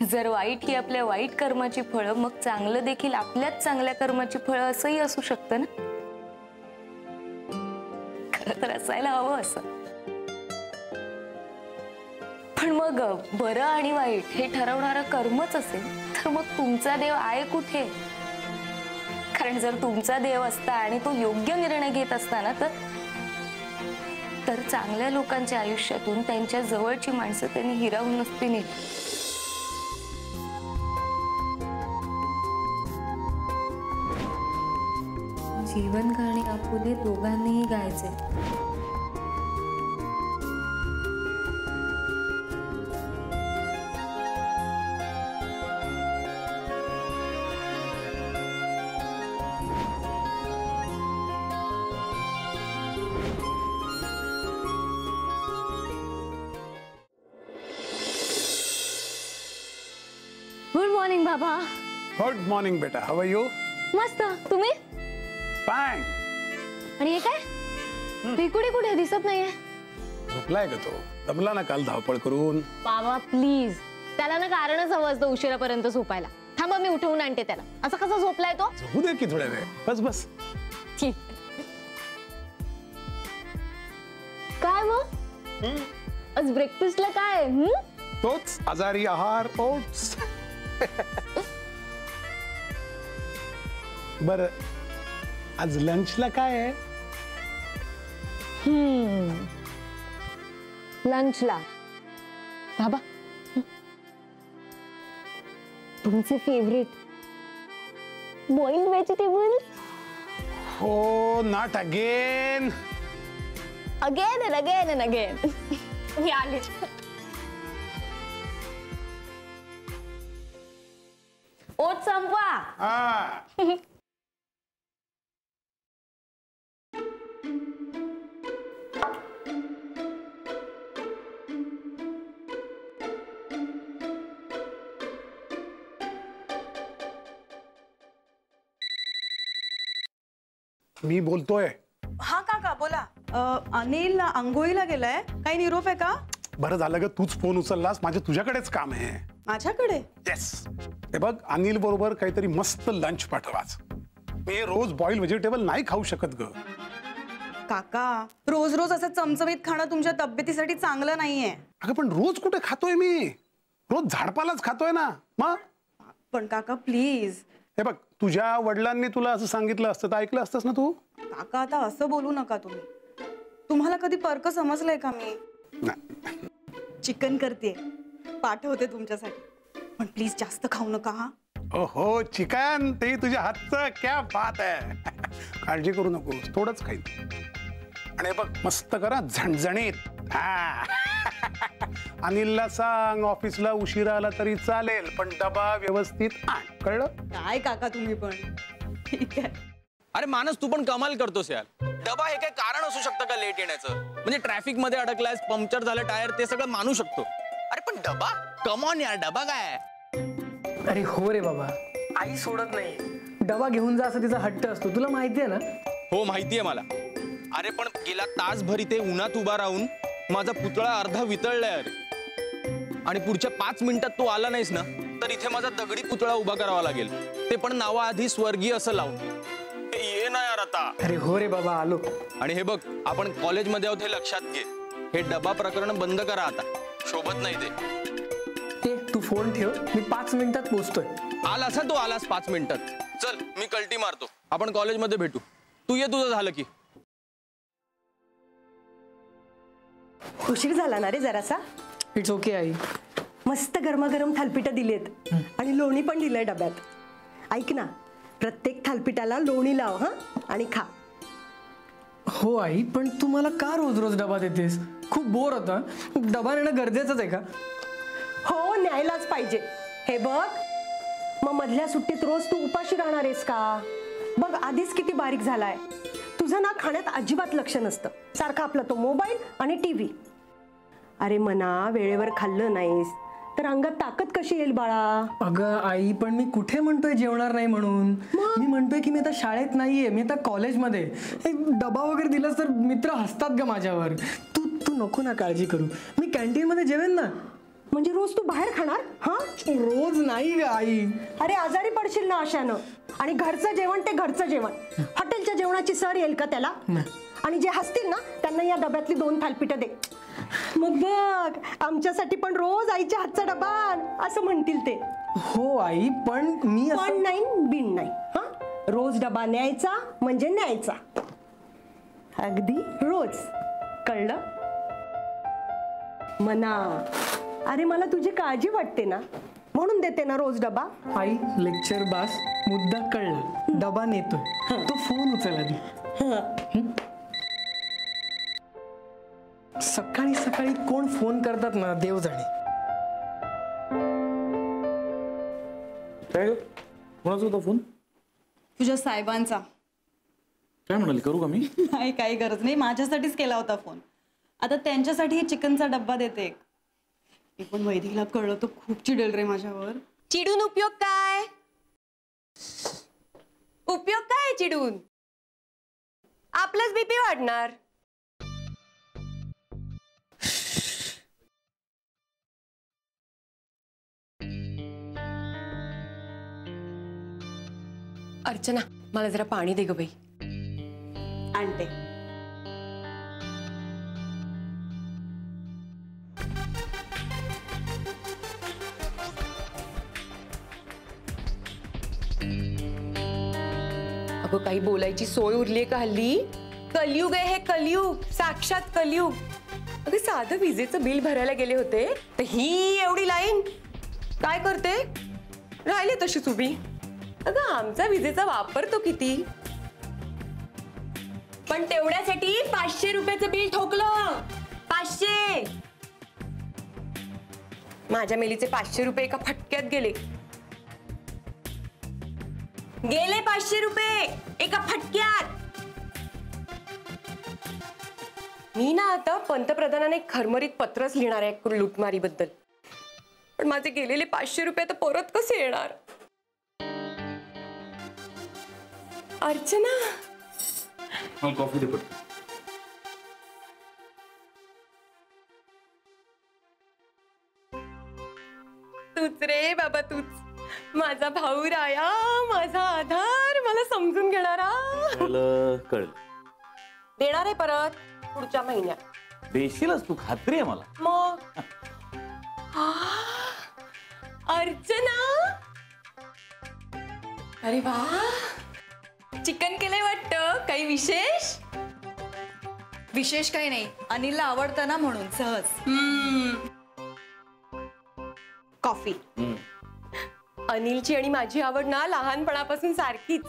जर वाईट ही आपल्या वाईट कर्माची फळं, मग चांगलं देखील आपल्याच चांगल्या कर्माची फळं असंही असू शकतं ना. खरं तर असायला हवं असं. पण मग बरं आणि वाईट हे ठरवणारं कर्मच असेल तर मग तुमचा देव आहे कुठे? कारण जर तुमचा देव असता आणि तो योग्य निर्णय घेत असता ना, तर चांगल्या लोकांच्या आयुष्यातून त्यांच्या जवळची माणसं त्यांनी हिरावून नसती नेली. जीवन गाणे आपुले दोघांनीही गायचे. गुड मॉर्निंग बाबा. गुड मॉर्निंग बेटा. हाउ आर यू? मस्त. तुम्ही? फाइन. आणि हे काय पिकुडी कुठे दिसत नाहीये? झोपलाय का तो? दमला ना काल धावपळ करून. बाबा प्लीज, त्याला ना कारणच हवं असतं उशिरापर्यंत झोपायला. थांबा मी उठवून आणते त्याला. असं कसं झोपलाय तो? झोपू दे की थोड्या वेळ. बस बस. ठीक. काय मग आज ब्रेकफास्टला काय? तोच आजारी आहार ओट्स. बर आज लंचला काय आहे? लंचला बाबा तुमचे फेवरेट बॉइल्ड व्हेजिटेबल. हो, not again. Again and again and again. मी आले. ओट संपवा. मी बोलतोय. हा काका बोला. अनिल आंघोळीला गेलाय. काही निरोप आहे का? बरं झालं ग तूच फोन उचललास. माझे तुझ्याकडेच काम आहे. माझ्याकडे? येस. हे बघ, अनिल बरोबर काहीतरी मस्त लंच पाठवाच. मी रोज बॉइल्ड व्हेजिटेबल नाही खाऊ शकत ग. काका रोज रोज असं चमचमीत खाणं तुमच्या तब्येतीसाठी चांगलं नाहीये. अगं पण रोज कुठे खातोय मी? रोज झाडपालाच खातोय ना. मग पण काका प्लीज. हे बघ, तुझ्या वडिलांनी तुला असं सांगितलं असतं तर ऐकलं असतंस ना तू. काका आता असं बोलू नका तुम्ही. तुम्हाला कधी परक समजलंय का मी? चिकन करते, पाठवते तुमच्यासाठी. पण प्लीज जास्त खाऊ नका हा. ओहो चिकन, ते तुझ्या हातचं क्या बात आहे. काळजी करू नको, थोडंच खाईल. आणि बघ मस्त करा झणझणीत. अनिलला सांग ऑफिसला उशिरा आला तरी चालेल, पण डबा व्यवस्थित आण. कळलं? काय काका तुम्ही पण. ठीक आहे. अरे मानस तू पण कमाल करतोस यार. डबा हे काय कारण असू शकतं का लेट येण्याचं? म्हणजे ट्रॅफिक मध्ये अडकलायस, पंक्चर झालं टायर, ते सगळं मानू शकतो. अरे पण डबा, कम ऑन यार, डबा काय? अरे हो रे बाबा, आई सोडत नाही. डबा घेऊन जा असं तिचा हट्ट असतो, तुला माहिती आहे ना? हो माहितीये मला. अरे पण गेला तासभर इथे उन्हात उभा राहून माझा पुतळा अर्धा वितळलाय अरे. आणि पुढच्या 5 मिनिटात तू आला नाहीस ना, तर इथे माझा दगडी पुतळा उभा करावा लागेल. ते पण नावाआधी स्वर्गीय असं लावून. ये ना यार आता. अरे हो रे बाबा आलो. आणि हे बघ, आपण कॉलेजमध्ये आहोत हे लक्षात घे. हे डबा प्रकरण बंद करा आता, शोभत नाही ते. तू फोन ठेव, मी 5 मिनिटात पोहोचतोय. आलास तू, आलास 5 मिनिटात. चल मी कल्टी मारतो, आपण कॉलेजमध्ये भेटू. तू ये, तुझं झालं की. उशीर झाला ना रे जरासा. It's okay I. मस्त गरमागरम थालपिठं दिलेत आणि लोणी पण दिलंय डब्यात. ऐक ना, प्रत्येक थालपिठाला लोणी लाव हा आणि खा. हो आई, पण तू मला का रोज रोज डबा देतेस? खूप बोर होता. डबा नेणं गरजेचंच आहे का? हो, न्यायलाच पाहिजे. हे बघ, मग मधल्या सुट्टीत रोज तू उपाशी राहणार आहेस का? बघ आधीच किती बारीक झालाय. तुझं ना खाण्यात अजिबात लक्ष नसतं. सारखा आपला तो मोबाईल आणि टीव्ही. अरे मना, वेळेवर खाल्लं नाहीस तर अंगात ताकद कशी येईल बाळा? अगं आई, पण मी कुठे म्हणतोय जेवणार नाही म्हणून? मी म्हणतोय की मी आता शाळेत नाहीये, मी आता कॉलेजमध्ये. डबा वगैरे दिलास तर मित्र हसतात ग माझ्यावर. तू नको ना काळजी करू. मी कॅन्टीन मध्ये जेवेन ना. म्हणजे रोज तू बाहेर खाणार? हा, रोज नाही ग आई. अरे आजारी पडशील ना अशानं. आणि घरचं जेवण ते घरचं जेवण. हॉटेलच्या जेवणाची सर येईल का त्याला? आणि जे हसतील ना त्यांना या डब्यातली 2 थालपीठं दे. मग बघ, आमच्यासाठी पण रोज आईच्या हातचा डबा आण असं म्हणतील ते. हो आई, पण मी पण नाही, बिन नाही. हा, रोज डबा न्यायचा म्हणजे न्यायचा. अगदी रोज. कळलं? मना, अरे मला तुझी काळजी वाटते ना, म्हणून देते ना रोज डबा. आई लेक्चर बास, मुद्दा कळला. डबा नेतोय. तो फोन उचल आधी. सकाळी सकाळी कोण फोन करतात ना, देव जाणे. काय कोणाचा होता फोन? तुझ्या साहेबांचा. काय म्हणाली, करू का मी? नाही, काही गरज नाही, माझ्यासाठीच केला होता फोन. आता त्यांच्यासाठी चिकनचा डब्बा देते. मी पण वैदिकला कळलं तर खूप चिडेल रे माझ्यावर. चिडून उपयोग काय? उपयोग काय चिडून? आपलाच बीपी वाढणार. अर्चना, मला जरा पाणी दे ग बाई. आणते. अगं, काही बोलायची सोय उरलीये का हल्ली? कलियुग आहे हे, कलियुग, साक्षात कलियुग. अगं, साधं विजेचं बिल भरायला गेले होते तर ही एवढी लाईन. काय करते? राहिले तशीच उभी. अगं, आमचा विजेचा वापर तो किती, पण तेवढ्यासाठी 500 रुपयाचं बिल ठोकलं. 500. माझ्या मेलीचे 500 रुपये एका फटक्यात गेले. 500 रुपये एका फटक्यात. मी ना आता पंतप्रधानाने खरमरीत पत्रच लिहिणार आहे लुटमारीबद्दल. पण माझे गेलेले 500 रुपये तर परत कसे येणार? अर्चना, कॉफी दे पट. तूच रे बाबा, तूच माझा भाऊ राया, माझा आधार, मला समजून घेणारा. कळलं. देणार आहे परत पुढच्या महिन्यात. देशीलच तू, खात्री आहे मला. मग अर्चना, अरे वा, चिकन केलंय वाटतं. काही विशेष? विशेष काही नाही, अनिलला आवडतं ना म्हणून सहज. कॉफी. अनिलची आणि माझी आवड ना लहानपणापासून सारखीच.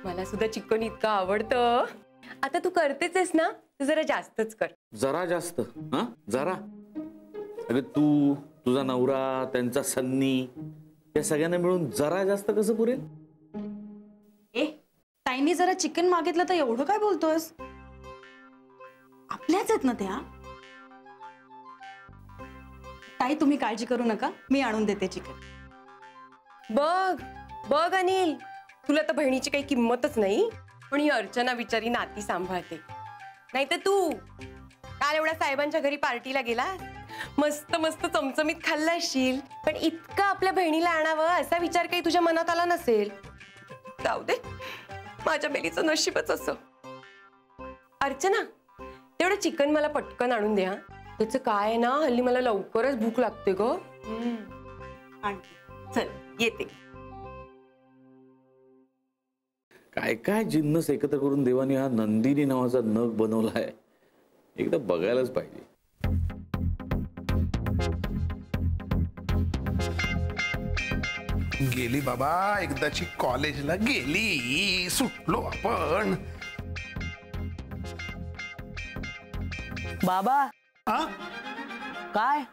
मला सुद्धा चिकन इतकं आवडतं. आता तू करतेच आहेस ना, तू जरा जास्तच कर. जरा जास्त? हा, जरा. अगं, तू, तुझा नवरा, त्यांचा सन्नी, या सगळ्यांना मिळून जरा जास्त कसं पुरेल? ताईंनी जरा चिकन मागितलं तर एवढं काय बोलतोयस? आपल्याच आहेत ना त्या. ताई, तुम्ही काळजी करू नका, मी आणून देते चिकन. बघ बघ अनिल, तुला तर बहिणीची काही किंमतच नाही, पण ही अर्चना बिचारी नाती सांभाळते. नाही तर तू काल एवढ्या साहेबांच्या घरी पार्टीला गेला, मस्त मस्त चमचमीत खाल्ला असशील, पण इतकं आपल्या बहिणीला आणावं असा विचार काही तुझ्या मनात आला नसेल. जाऊ दे, माझ्या बेलीचं नशीबच असं. अर्चना, तेवढं चिकन मला पटकन आणून द्या. त्याचं काय आहे ना, हल्ली मला लवकरच भूक लागते ग. चल येते. काय काय जिन्नस एकत्र करून देवाने हा नंदिनी नावाचा नग बनवलाय, एकदा बघायलाच पाहिजे. गेली बाबा, एकदाची कॉलेजला गेली, सुटलो आपण. बाबा, आ? काय?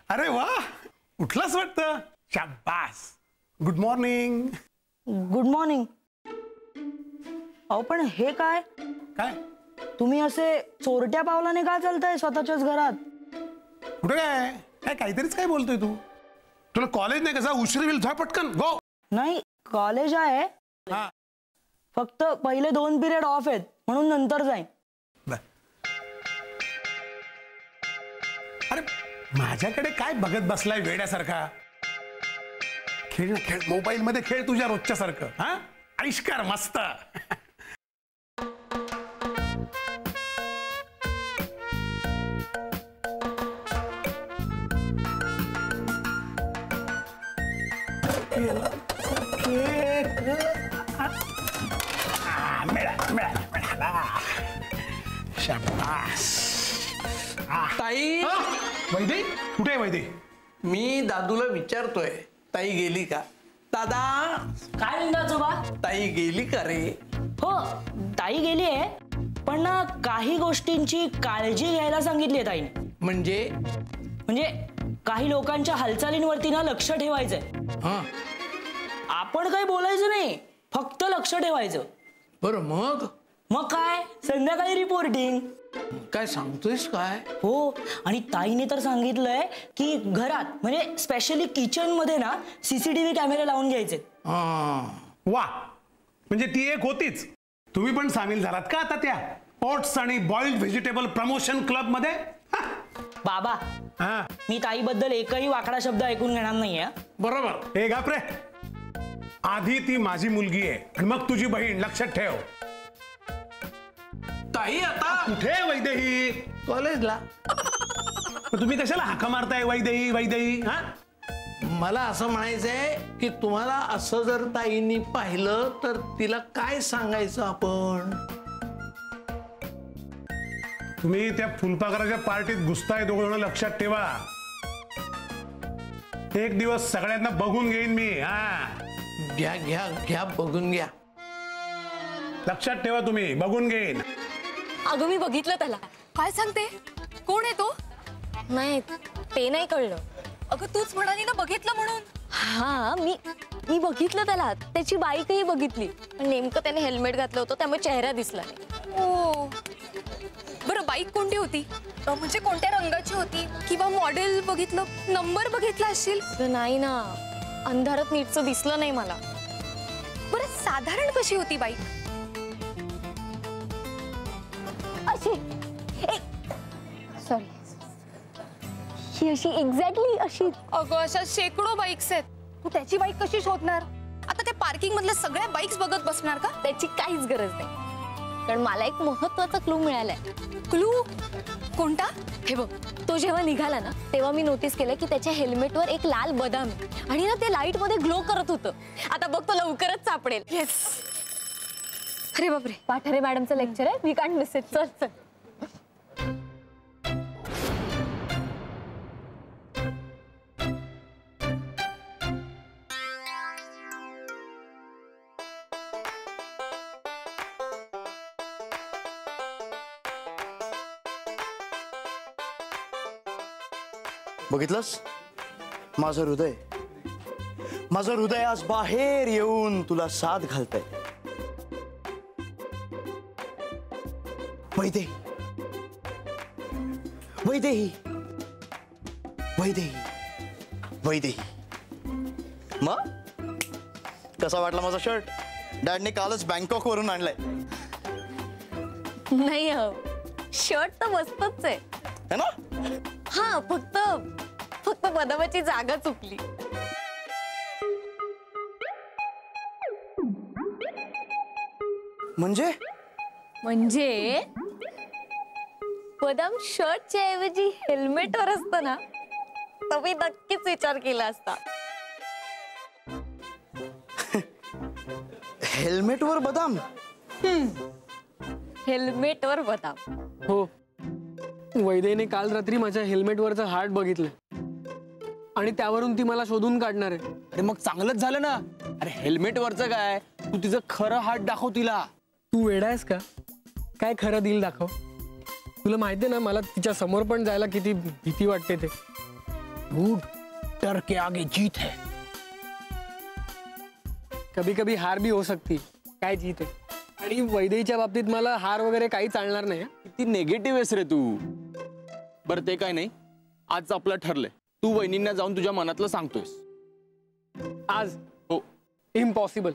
अरे वा, उठलास वाटतं. शाबास. Good morning. Good morning. अहो, पण हे काय? काय तुम्ही असे चोरट्या पावलाने का चालताय स्वतःच्याच घरात? कुठे काय काय काहीतरीच काय बोलतोय तू? तुला कॉलेज नाही कसा उशीर होईल, जा पटकन गो. नाही, कॉलेज आहे, हा, फक्त पहिले 2 पिरियड ऑफ आहेत म्हणून नंतर जाईन. अरे माझ्याकडे काय बघत बसलाय वेड्यासारखा? खेळ ना खेळ, मोबाईल मध्ये खेळ तुझ्या रोजच्या सारखं. हा, आविष्कार मस्त. ताई, वैदे कुठे आहे वैदे? मी दादूला विचारतोय ताई गेली का. दादा, काय म्हणतो आजोबा? ताई गेली का रे? हो, ताई गेली आहे, पण ना काही गोष्टींची काळजी घ्यायला सांगितली आहे ताईने. म्हणजे काही लोकांच्या हालचालींवरती ना लक्ष ठेवायचंय. आपण काही बोलायचं नाही, फक्त लक्ष ठेवायचं. बरं, मग काय संध्याकाळी रिपोर्टिंग. काय सांगतोयस काय? हो, आणि ताईने तर सांगितलंय की घरात म्हणजे स्पेशली किचन मध्ये ना सीसीटीव्ही कॅमेरे लावून घ्यायचे. वा, म्हणजे ती एक होतीच. तुम्ही पण सामील झालात का आता त्या ओट्स आणि बॉइल्ड व्हेजिटेबल प्रमोशन क्लब मध्ये? बाबा, मी ताईबद्दल एकही वाकडा शब्द ऐकून घेणार नाहीये. बरोबर. हे घाबरे, आधी ती माझी मुलगी आहे आणि मग तुझी बहीण, लक्षात ठेव. ताई आता कुठे वैदेही? कॉलेजला. तुम्ही कशाला हाका मारताय वैदेही वैदेही? हा, मला असं म्हणायचंय की तुम्हाला असं जर ताईंनी पाहिलं तर तिला काय सांगायचं आपण? तुम्ही त्या फुलपाखराच्या पार्टीत घुसताय दोघं जण, लक्षात ठेवा. एक दिवस सगळ्यांना बघून घेईन मी. घ्या घ्या घ्या, बघून घ्या. लक्षात ठेवा, तुम्ही बघून घेईन. अगं मी बघितलं त्याला. काय सांगते? कोण आहे तो? नाही, ते नाही कळलं. अगं तूच म्हणाली ना बघितलं म्हणून. हा, मी बघितलं त्याला. त्याची बाईकही बघितली, पण नेमकं त्याने हेल्मेट घातलं होतं, त्यामुळे चेहरा दिसला नाही. ओ, बरं बाईक कोणती होती? म्हणजे कोणत्या रंगाची होती किंवा मॉडेल बघितलं, नंबर बघितला असशील? नाही ना, अंधारात नीटचं दिसलं नाही मला. बरं साधारण कशी होती बाईक? अशी, सॉरी, ही अशी एक्झॅक्टली अशी. अगं अशा शेकडो बाईक्स आहेत, तू त्याची बाईक कशी शोधणार? आता त्या पार्किंग मधल्या सगळ्या बाईक्स बघत बसणार का? त्याची काहीच गरज नाही, कारण मला एक महत्वाचा क्लू मिळालाय. क्लू कोणता? हे बघ, तो जेव्हा निघाला ना तेव्हा मी नोटीस केलं की त्याच्या हेल्मेटवर एक लाल बदाम आहे आणि ना ते लाईट मध्ये ग्लो करत होतं. आता बघ, तो लवकरच सापडेल. येस. अरे बापरे, पाठारे मॅडमचं लेक्चर आहे, वी कांट मिस इट. चल चल. बघितलंस, माझं हृदय आज बाहेर येऊन तुला साथ घालतंय. वैदेही, वैदेही, वैदेही, वैदेही. मग कसा वाटला माझा शर्ट? डॅडने कालच बँकॉक वरून आणलाय. नाही, शर्ट तर मस्तच आहे है ना? हा, फक्त बदामाची जागा चुकली. म्हणजे बदाम शर्टच्या ऐवजी हेल्मेटवर असतं ना, तर मी नक्कीच विचार केला असता. हेल्मेटवर बदाम? हेल्मेटवर बदाम. हो, वैदेहीने काल रात्री माझ्या हेल्मेटवरचं हार्ट बघितलं आणि त्यावरून ती मला शोधून काढणार आहे. अरे मग चांगलंच झालं ना. अरे हेल्मेट वरचं काय, तू तिचं खरं हात दाखव तिला. तू वेडा आहेस का? काय खरं दिल दाखव. तुला माहितीये ना, मला तिच्या समोर पण जायला किती भीती वाटते ते. डर के आगे जीत है. कभी कभी हार भी हो सकती, काय जीत आहे. आणि वैदेहीच्या बाबतीत मला हार वगैरे काही चालणार नाही. किती नेगेटिव्ह आहेस रे तू. बरं ते काय नाही, आज आपलं ठरलंय, तू वहिनींना जाऊन तुझ्या मनातलं सांगतोयस. आज? हो. इम्पॉसिबल.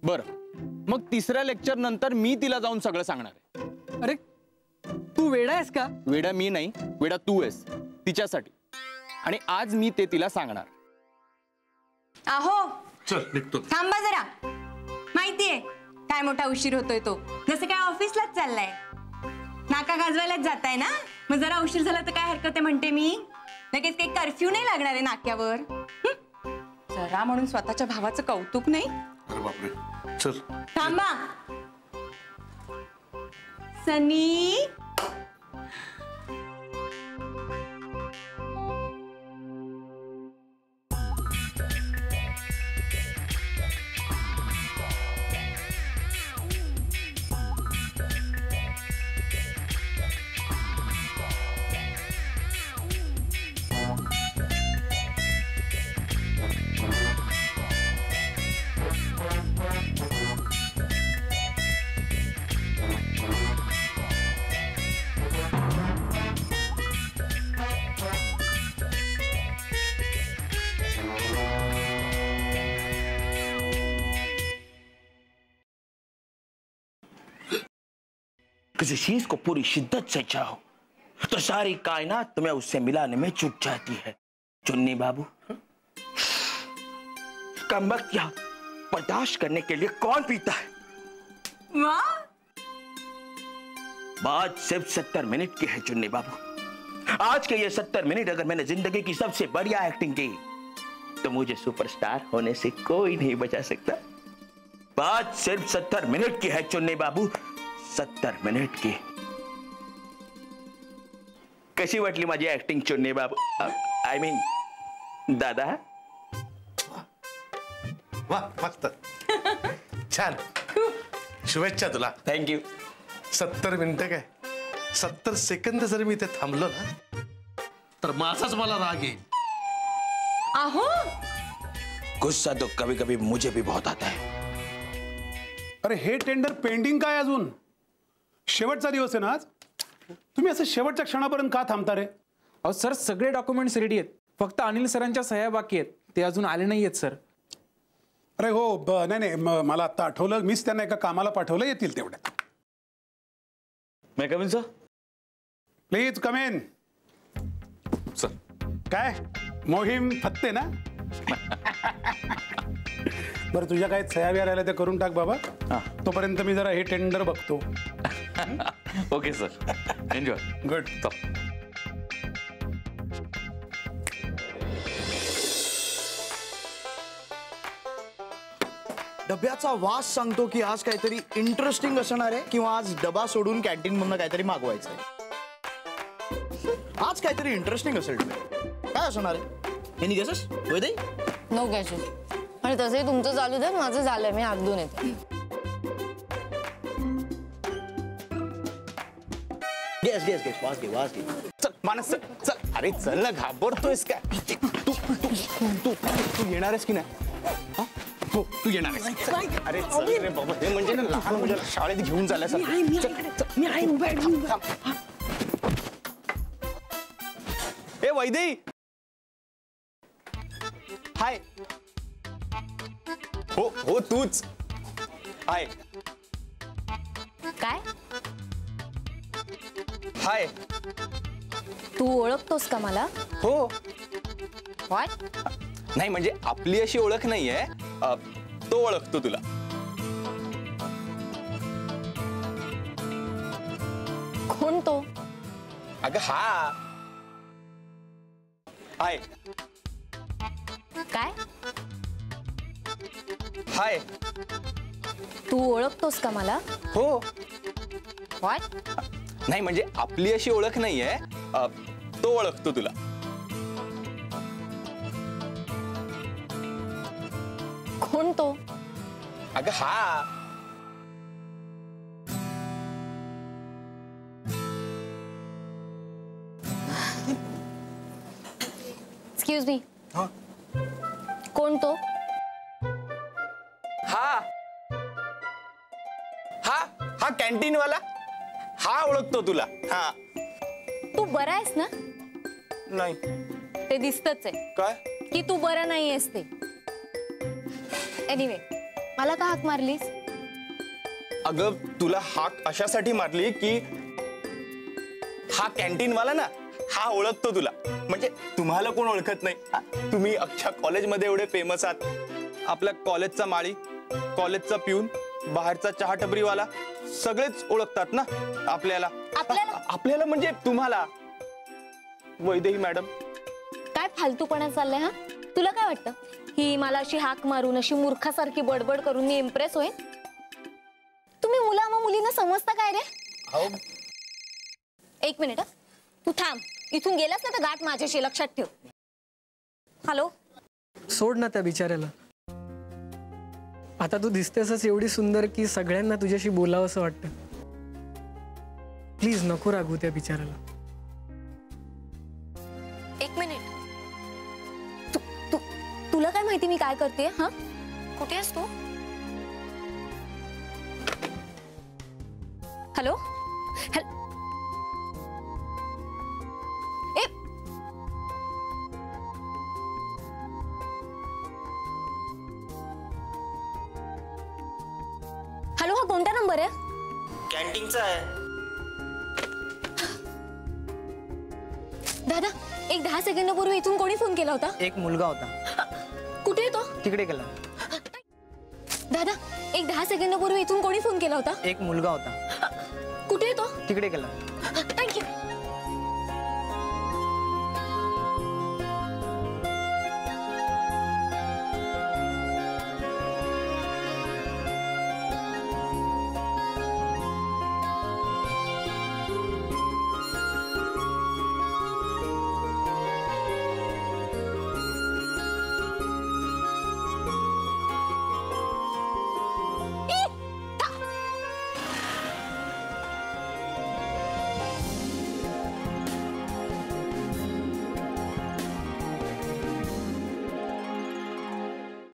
बरं, मग तिसऱ्या लेक्चर नंतर मी तिला जाऊन सगळं सांगणार आहे. अरे तू वेडा आहेस का? वेडा मी नाही, वेडा तू आहेस. तिच्यासाठी, आणि आज मी ते तिला सांगणार. आहो चल निघतो. थांबा जरा. माहितीये काय मोठा उशीर होतोय तो, जसं काय ऑफिसलाच चाललाय. नाका गाजवायलाच जाताय ना, मग जरा उशीर झाला तर काय हरकत आहे म्हणते मी. लगेच काही कर्फ्यू नाही लागणार आहे नाक्यावर. जरा म्हणून स्वतःच्या भावाचं कौतुक नाही. अरे बापरे, चल. थांबा सनी. किसी चीज को पूरी शिद्दत से चाहो तो सारी कायनात तुम्हें उससे मिलाने में जुट जाती है. चुन्नी बाबू, कमबख्त या बर्दाश्त करने के लिए कौन पीता है? वाह, बात सिर्फ 70 मिनट की है चुन्नी बाबू. आज के ये 70 मिनट अगर मैंने जिंदगी की सबसे बढ़िया एक्टिंग की तो मुझे सुपरस्टार होने से कोई नहीं बचा सकता. बात सिर्फ 70 मिनट की है चुन्नी बाबू, 70 मिनट की. कशी वाटली माझी ऍक्टिंग चुन्नी बाबू? आय मीन दादा. वा, मस्त, छान. शुभेच्छा तुला. थँक्यू. 70 मिनिटं काय, 70 सेकंद जर मी इथे थांबलो ना तर माझाच मला राग येईल. आहो गुस्सा तो कभी कभी मुझे भी बहुत आता है. अरे हे टेंडर पेंडिंग काय अजून? शेवटचा दिवस आहे ना आज. तुम्ही असं शेवटच्या क्षणापर्यंत का थांबता रे? अहो सर, सगळे डॉक्युमेंट्स रेडी आहेत, फक्त अनिल सरांच्या सह्या बाकी आहेत, ते अजून आले नाही आहेत सर. अरे हो, नाही मला आता आठवलं, मीच त्यांना एका कामाला पाठवलं, येतील तेवढ्यात. May come in sir? Please come in. Sir. काय मोहीम फत्ते ना? बरं, तुझ्या काय सह्या बिया राहिल्या ते करून टाक बाबा. तोपर्यंत मी जरा हे टेंडर बघतो. Okay sir, enjoy. गुड. डब्याचा वास सांगतो की आज काहीतरी इंटरेस्टिंग असणार आहे, किंवा आज डबा सोडून कॅन्टीन मधून काहीतरी मागवायचंय. आज काहीतरी इंटरेस्टिंग असेल. काय असणार आहे? Any guesses? Vaide? No guesses. आणि तसंही तुमचं चालू दे, माझं झालंय, मी हात धुवून येते. गेस गेस गेस, वास घे, वास घे. चल मानस, चल. अरे चल ना, घाबरतोयस काय? तू येणार आहेस की नाही? हो, तू येणार आहेस. अरे चल रे बाबा, हे म्हणजे ना लहान मुलाला शाळेत घेऊन चालल्यासारखं. ए वैदेही, हाय. हो तूच. हाय. काय? हाय. तू ओळखतोस का मला? हो. व्हॉट? नाही म्हणजे आपली अशी ओळख नाहीये, तो ओळखतो तुला. कोण तो? अगं हा. हाय. काय? हाय. तू ओळखतोस का मला? हो. व्हॉट? नाही म्हणजे आपली अशी ओळख नाहीये, तो ओळखतो तुला. कोण तो? अगं हा. Excuse me. कोण तो? हा हा हा कॅन्टीन वाला. हा ओळखतो तुला. हा. तू बरा आहेस ना? नाही. ते दिसतच आहे काय की तू बरा नाही आहेस ते. एनिवे, मला का हाक मारलीस? अगं तुला हाक अशासाठी मारली की हा कॅन्टीन वाला ना, हा ओळखतो तुला. म्हणजे तुम्हाला कोण ओळखत नाही हा? तुम्ही अख्ख्या कॉलेजमध्ये एवढे फेमस आहात. आपल्या कॉलेजचा माळी, कॉलेजचा पिऊन, बाहेरचा चहा टपरीवाला सगळेच ओळखतात ना आपल्याला. आपल्याला म्हणजे तुम्हाला. वैदेही मॅडम, काय फालतूपणा चाललाय हा? तुला काय वाटतं ही मला अशी हाक मारून अशी मूर्खासारखी बडबड करून मी इम्प्रेस होईन? तुम्ही मुलींना समजता काय रे? एक मिनिट, तू थांब. इथून गेलास ना तर गाठ माझ्याशी, लक्षात ठेव. हॅलो, सोड ना त्या बिचाऱ्याला. आता तू दिसतेसच एवढी सुंदर की सगळ्यांना तुझ्याशी बोलावं असं वाटतं. प्लीज नको रागू त्या बिचाऱ्याला. एक मिनिट. तुला काय माहिती मी काय करते? हा, कुठे आहेस तू? हॅलो, हॅलो, हा कोणता नंबर आहे? कॅन्टीनचा आहे. दादा, एक 10 सेकंदापूर्वी इथून कोणी फोन केला होता? एक मुलगा होता. कुठे आहे तो? तिकडे गेला. दादा, एक 10 सेकंदापूर्वी इथून कोणी फोन केला होता? एक मुलगा होता. कुठे आहे तो? तिकडे गेला. थँक्यू.